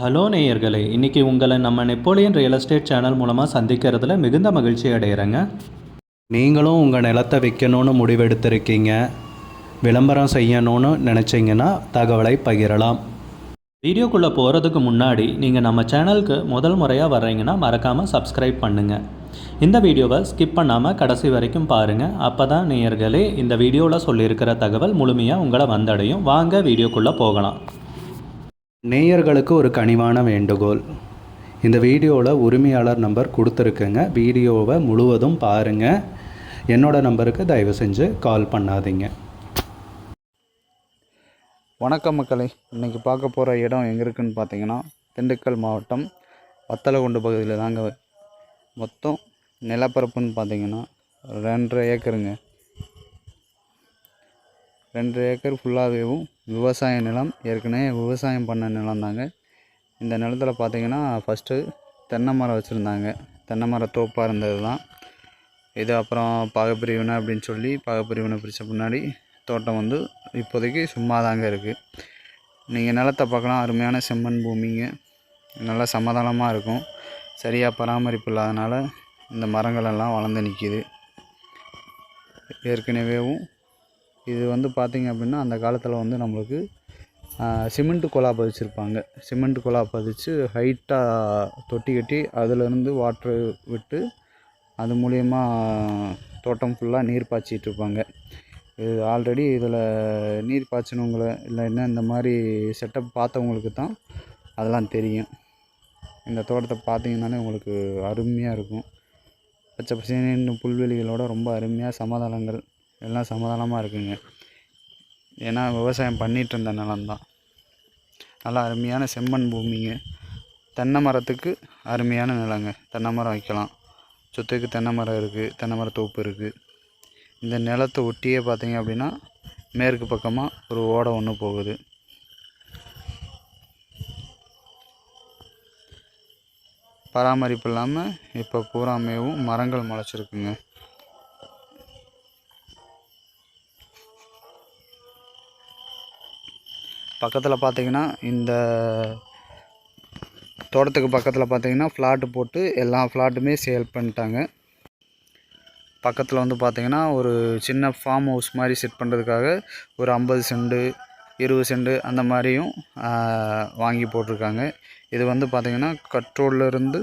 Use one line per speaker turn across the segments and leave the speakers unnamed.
Hello நேயர்களே, இன்றைக்கி உங்களை நம்ம நெப்போலியன் ரியல் எஸ்டேட் சேனல் மூலமாக சந்திக்கிறதுல மிகுந்த மகிழ்ச்சி அடைகிறேங்க. நீங்களும் உங்கள் நிலத்தை விற்கணும்னு முடிவெடுத்திருக்கீங்க, விளம்பரம் செய்யணும்னு நினச்சிங்கன்னா தகவலை பகிரலாம். வீடியோக்குள்ளே போகிறதுக்கு முன்னாடி நீங்கள் நம்ம சேனலுக்கு முதல் முறையாக வர்றீங்கன்னா மறக்காமல் சப்ஸ்கிரைப் பண்ணுங்கள். இந்த வீடியோவை ஸ்கிப் பண்ணாமல் கடைசி வரைக்கும் பாருங்கள். அப்போ தான் நேயர்களே இந்த வீடியோவில் சொல்லியிருக்கிற தகவல் முழுமையாக உங்களை வந்தடையும். வாங்க வீடியோக்குள்ளே போகலாம். நேயர்களுக்கு ஒரு கனிவான வேண்டுகோள், இந்த வீடியோவில் உரிமையாளர் நம்பர் கொடுத்துருக்குங்க. வீடியோவை முழுவதும் பாருங்கள். என்னோடய நம்பருக்கு தயவு செஞ்சு கால் பண்ணாதீங்க.
வணக்கம் மக்களே, இன்றைக்கி பார்க்க போகிற இடம் எங்கே இருக்குதுன்னு பார்த்தீங்கன்னா திண்டுக்கல் மாவட்டம் வத்தலகுண்டு பகுதியில் தாங்க. மொத்தம் நிலப்பரப்புன்னு பார்த்தீங்கன்னா 2.5 ஏக்கருங்க. 2 ஏக்கர் ஃபுல்லாகவும் விவசாய நிலம், ஏற்கனவே விவசாயம் பண்ண நிலம் தாங்க. இந்த நிலத்தில் பார்த்தீங்கன்னா ஃபஸ்ட்டு தென்னை மரம் வச்சுருந்தாங்க. தென்னை மர தோப்பாக இருந்தது தான் இது. அப்புறம் பாகப்பிரிவினை அப்படின்னு சொல்லி பாகப்பிரிவினை பிரித்த பின்னாடி தோட்டம் வந்து இப்போதைக்கு சும்மா தாங்க இருக்குது. நீங்கள் நிலத்தை பார்க்கலாம், அருமையான செம்மண் பூமிங்க, நல்லா சமதளமாக இருக்கும். சரியாக பராமரிப்பு இல்லாதனால இந்த மரங்களெல்லாம் வளர்ந்து நிற்கிது. ஏற்கனவேவும் இது வந்து பார்த்திங்க அப்படின்னா அந்த காலத்தில் வந்து நம்மளுக்கு சிமெண்ட்டு குழா பதிச்சிருப்பாங்க. சிமெண்ட் குழா பதிச்சு ஹைட்டாக தொட்டி கட்டி அதிலேருந்து வாட்ரு விட்டு அது மூலயமா தோட்டம் ஃபுல்லாக நீர் பாய்ச்சிட்ருப்பாங்க. இது ஆல்ரெடி இதில் நீர் பாய்ச்சினவங்களை இல்லைன்னா இந்த மாதிரி செட்டப் பார்த்தவங்களுக்கு தான் அதெல்லாம் தெரியும். இந்த தோட்டத்தை பார்த்திங்கனாலே உங்களுக்கு அருமையாக இருக்கும். பச்சை பசேன்னு புல்வெளிகளோட ரொம்ப அருமையாக சமதளங்கள் எல்லாம் சமதளமாக இருக்குங்க. ஏன்னா விவசாயம் பண்ணிகிட்டு இருந்த நிலம்தான். நல்லா அருமையான செம்மண் பூமிங்க. தென்னை மரத்துக்கு அருமையான நிலங்க. தென்னை மரம் வைக்கலாம், சுற்றுக்கு தென்னை மரம் இருக்குது, தென்னை மர தோப்பு இருக்குது. இந்த நிலத்தை ஒட்டியே பார்த்தீங்க அப்படின்னா மேற்கு பக்கமாக ஒரு ஓடை ஒன்று போகுது. பராமரிப்பு இல்லாமல் இப்போ பூராமேவும் மரங்கள் முளைச்சிருக்குங்க. பக்கத்தில் பார்த்திங்கன்னா இந்த தோட்டத்துக்கு பக்கத்தில் பார்த்திங்கன்னா ஃப்ளாட்டு போட்டு எல்லா ஃப்ளாட்டுமே சேல் பண்ணிட்டாங்க. பக்கத்தில் வந்து பார்த்திங்கன்னா ஒரு சின்ன ஃபார்ம் ஹவுஸ் மாதிரி செட் பண்ணுறதுக்காக ஒரு 50 சென்ட்டு 20 சென்ட்டு அந்த மாதிரியும் வாங்கி போட்டிருக்காங்க. இது வந்து பார்த்திங்கன்னா கட்ரோட்லேருந்து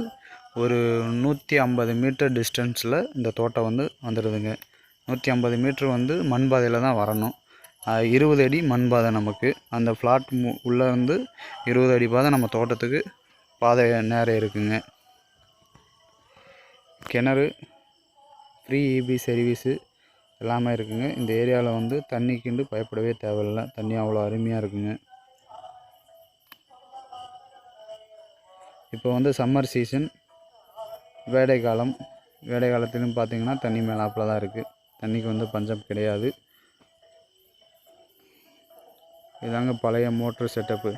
ஒரு 150 மீட்டர் டிஸ்டன்ஸில் இந்த தோட்டம் வந்து வந்துடுதுங்க. 150 மீட்ரு வந்து மண் பாதையில் தான் வரணும். 20 அடி மண் பாதை நமக்கு. அந்த ஃப்ளாட் உள்ளே இருந்து 20 அடி பாதை நம்ம தோட்டத்துக்கு பாதை நேரம் இருக்குங்க. கிணறு, ஃப்ரீ இபி சர்வீஸு எல்லாமே இருக்குங்க. இந்த ஏரியாவில் வந்து தண்ணிக்குண்டு பயப்படவே தேவையில்லை. தண்ணி அவ்வளோ அருமையாக இருக்குங்க. இப்போ வந்து சம்மர் சீசன், வேடை காலம். வேடை காலத்திலும் பார்த்திங்கன்னா தண்ணி மேலாப்பில் தான் இருக்குது. தண்ணிக்கு வந்து பஞ்சம் கிடையாது. இதாங்க பழைய மோட்ரு செட்டப்பு.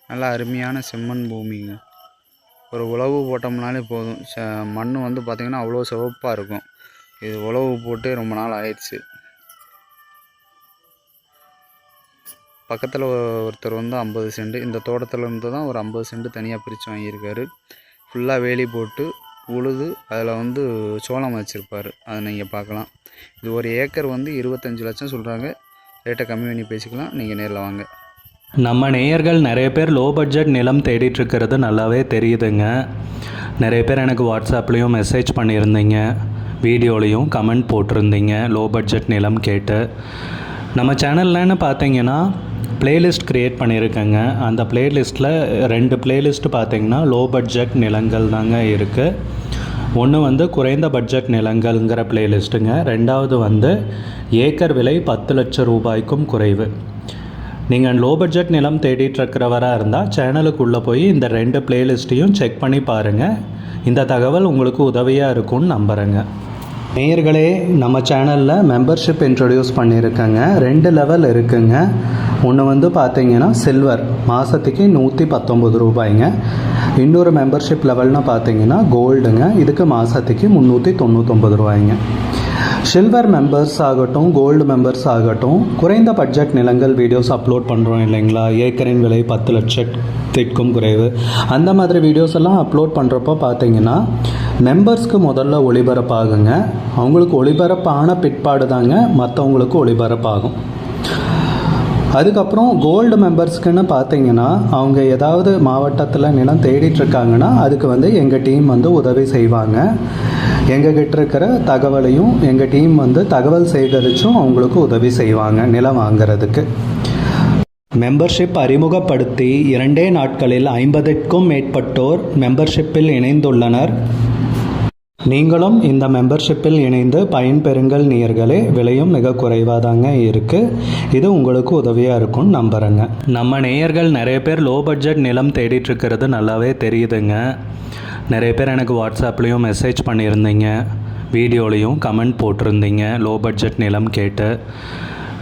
நல்லா அருமையான செம்மண் பூமிங்க. ஒரு உழவு போட்டோம்னாலே போதும். மண் வந்து பார்த்திங்கன்னா அவ்வளோ சிவப்பாக இருக்கும். இது உழவு போட்டு ரொம்ப நாள் ஆயிடுச்சு. பக்கத்தில் ஒருத்தர் வந்து 50 சென்ட் இந்த தோட்டத்தில் இருந்து தான் ஒரு 50 சென்ட் தனியாக பிரித்து வாங்கியிருக்காரு. ஃபுல்லாக வேலி போட்டு உழுது அதில் வந்து சோளம் வச்சுருப்பார். அதை நீங்கள் பார்க்கலாம். இது ஒரு ஏக்கர் வந்து 25 லட்சம் சொல்கிறாங்க. ரேட்டை கம்மி பண்ணி பேசிக்கலாம், நீங்கள் நேரில் வாங்க.
நம்ம நேயர்கள் நிறைய பேர் லோ பட்ஜெட் நிலம் தேடிட்டுருக்கிறது நல்லாவே தெரியுதுங்க. நிறைய பேர் எனக்கு வாட்ஸ்அப்லேயும் மெசேஜ் பண்ணியிருந்தீங்க, வீடியோலையும் கமெண்ட் போட்டிருந்தீங்க லோ பட்ஜெட் நிலம் கேட்டு. நம்ம சேனல்லன்னு பார்த்தீங்கன்னா பிளேலிஸ்ட் க்ரியேட் பண்ணியிருக்கேங்க. அந்த பிளேலிஸ்ட்டில் 2 பிளேலிஸ்ட்டு பார்த்திங்கன்னா லோ பட்ஜெட் நிலங்கள் தாங்க இருக்குது. ஒன்று வந்து குறைந்த பட்ஜெட் நிலங்கள்ங்கிற பிளேலிஸ்ட்டுங்க. ரெண்டாவது வந்து ஏக்கர் விலை 10 லட்சம் ரூபாய்க்கும் குறைவு. நீங்கள் லோ பட்ஜெட் நிலம் தேடிட்டுருக்கிறவராக இருந்தால் சேனலுக்குள்ளே போய் இந்த 2 பிளேலிஸ்ட்டையும் செக் பண்ணி பாருங்கள். இந்த தகவல் உங்களுக்கு உதவியாக இருக்கும்னு நம்புகிறேங்க. நேயர்களே, நம்ம சேனலில் மெம்பர்ஷிப் இன்ட்ரடியூஸ் பண்ணியிருக்கேங்க. 2 லெவல் இருக்குங்க. ஒன்று வந்து பார்த்திங்கன்னா சில்வர், மாதத்துக்கு 119 ரூபாய்ங்க. இன்னொரு மெம்பர்ஷிப் லெவல்னு பார்த்தீங்கன்னா கோல்டுங்க, இதுக்கு மாதத்துக்கு 399 ரூபாய்ங்க. சில்வர் மெம்பர்ஸ் ஆகட்டும், கோல்டு மெம்பர்ஸ் ஆகட்டும், குறைந்த பட்ஜெட் நிலங்கள் வீடியோஸ் அப்லோட் பண்ணுறோம் இல்லைங்களா, ஏக்கரின் விலை 10 லட்சத்திற்கும் குறைவு, அந்த மாதிரி வீடியோஸ் எல்லாம் அப்லோட் பண்ணுறப்போ பார்த்தீங்கன்னா மெம்பர்ஸ்க்கு முதல்ல ஒளிபரப்பாகுங்க. அவங்களுக்கு ஒளிபரப்பான பிற்பாடு தாங்க மற்றவங்களுக்கு ஒளிபரப்பாகும். அதுக்கப்புறம் கோல்டு மெம்பர்ஸ்க்குன்னு பார்த்தீங்கன்னா அவங்க ஏதாவது மாவட்டத்தில் நிலம் தேடிட்டுருக்காங்கன்னா அதுக்கு எங்கள் டீம் உதவி செய்வாங்க. எங்ககிட்ட இருக்கிற தகவலையும் எங்கள் டீம் தகவல் சேகரித்தும் அவங்களுக்கு உதவி செய்வாங்க நிலம் வாங்கிறதுக்கு. மெம்பர்ஷிப் அறிமுகப்படுத்தி 2 நாட்களில் 50க்கும் மேற்பட்டோர் மெம்பர்ஷிப்பில் இணைந்துள்ளனர். நீங்களும் இந்த மெம்பர்ஷிப்பில் இணைந்து பயன்பெறுங்கள் நேயர்களே. விலையும் மிக குறைவாக தாங்க இருக்குது. இது உங்களுக்கு உதவியாக இருக்கும்னு நம்புகிறேங்க. நம்ம நேயர்கள் நிறைய பேர் லோ பட்ஜெட் நிலம் தேடிட்டுருக்கிறது நல்லாவே தெரியுதுங்க. நிறைய பேர் எனக்கு வாட்ஸ்அப்லேயும் மெசேஜ் பண்ணியிருந்தீங்க, வீடியோலையும் கமெண்ட் போட்டிருந்தீங்க லோ பட்ஜெட் நிலம் கேட்டு.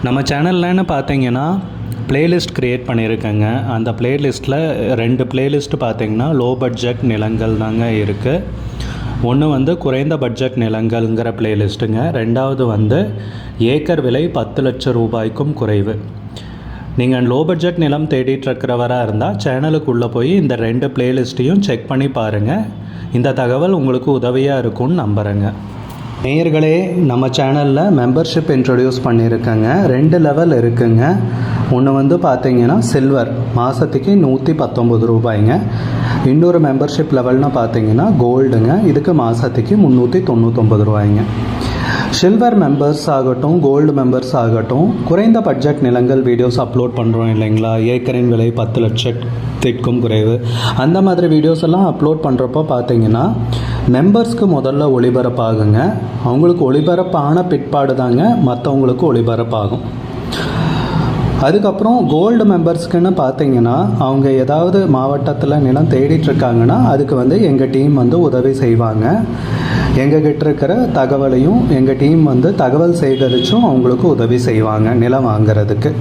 நம்ம சேனல்லன்னு பார்த்தீங்கன்னா பிளேலிஸ்ட் க்ரியேட் பண்ணியிருக்கேங்க. அந்த பிளேலிஸ்ட்டில் 2 பிளேலிஸ்ட்டு பார்த்தீங்கன்னா லோ பட்ஜெட் நிலங்கள் தாங்க இருக்குது. ஒன்று குறைந்த பட்ஜெட் நிலங்கள்ங்கிற பிளேலிஸ்ட்டுங்க. ரெண்டாவது ஏக்கர் விலை 10 லட்சம் ரூபாய்க்கும் குறைவு. நீங்கள் லோ பட்ஜெட் நிலம் தேடிட்டுருக்கிறவராக இருந்தால் சேனலுக்குள்ளே போய் இந்த 2 பிளேலிஸ்ட்டையும் செக் பண்ணி பாருங்கள். இந்த தகவல் உங்களுக்கு உதவியாக இருக்கும்னு நம்புகிறேங்க. நேயர்களே, நம்ம சேனலில் மெம்பர்ஷிப் இன்ட்ரடியூஸ் பண்ணியிருக்கேங்க. 2 லெவல் இருக்குங்க. ஒன்று பார்த்தீங்கன்னா சில்வர், மாதத்துக்கு 119 ரூபாய்ங்க. இன்னொரு மெம்பர்ஷிப் லெவல்னு பார்த்தீங்கன்னா கோல்டுங்க, இதுக்கு மாதத்துக்கு 399 ரூபாய்ங்க. சில்வர் மெம்பர்ஸ் ஆகட்டும், கோல்டு மெம்பர்ஸ் ஆகட்டும், குறைந்த பட்ஜெட் நிலங்கள் வீடியோஸ் அப்லோட் பண்ணுறோம் இல்லைங்களா, ஏக்கரின் விலை 10 லட்சத்திற்கும் குறைவு, அந்த மாதிரி வீடியோஸ் எல்லாம் அப்லோட் பண்ணுறப்போ பார்த்தீங்கன்னா மெம்பர்ஸ்க்கு முதல்ல ஒளிபரப்பாகுங்க. அவங்களுக்கு ஒளிபரப்பான பிற்பாடு தாங்க மற்றவங்களுக்கு ஒளிபரப்பாகும். அதுக்கப்புறம் கோல்டு மெம்பர்ஸ்க்குன்னு பார்த்தீங்கன்னா அவங்க ஏதாவது மாவட்டத்தில் நிலம் தேடிட்டுருக்காங்கன்னா அதுக்கு எங்கள் டீம் உதவி செய்வாங்க. எங்ககிட்ட இருக்கிற தகவலையும் எங்கள் டீம் தகவல் சேகரித்தும் அவங்களுக்கு உதவி செய்வாங்க நிலம் வாங்கிறதுக்கு.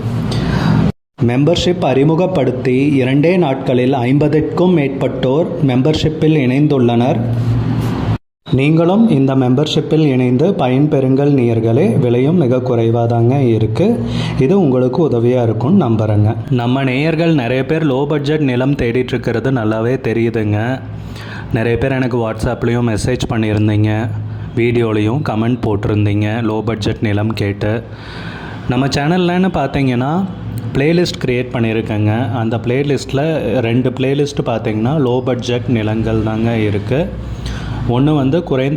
மெம்பர்ஷிப் அறிமுகப்படுத்தி 2 நாட்களில் 50க்கும் மேற்பட்டோர் மெம்பர்ஷிப்பில் இணைந்துள்ளனர். நீங்களும் இந்த மெம்பர்ஷிப்பில் இணைந்து பயன்பெறுங்கள் நேயர்களே. விலையும் மிக குறைவாக தாங்க இருக்குது. இது உங்களுக்கு உதவியாக இருக்கும்னு நம்புகிறேங்க. நம்ம நேயர்கள் நிறைய பேர் லோ பட்ஜெட் நிலம் தேடிட்டுருக்கிறது நல்லாவே தெரியுதுங்க. நிறைய பேர் எனக்கு வாட்ஸ்அப்லேயும் மெசேஜ் பண்ணியிருந்தீங்க, வீடியோலையும் கமெண்ட் போட்டிருந்தீங்க லோ பட்ஜெட் நிலம் கேட்டு. நம்ம சேனல்லன்னு பார்த்தீங்கன்னா பிளேலிஸ்ட் க்ரியேட் பண்ணியிருக்கேங்க. அந்த பிளேலிஸ்ட்டில் 2 பிளேலிஸ்ட்டு பார்த்தீங்கன்னா லோ பட்ஜெட் நிலங்கள் தாங்க இருக்குது. ஒன்று குறைந்த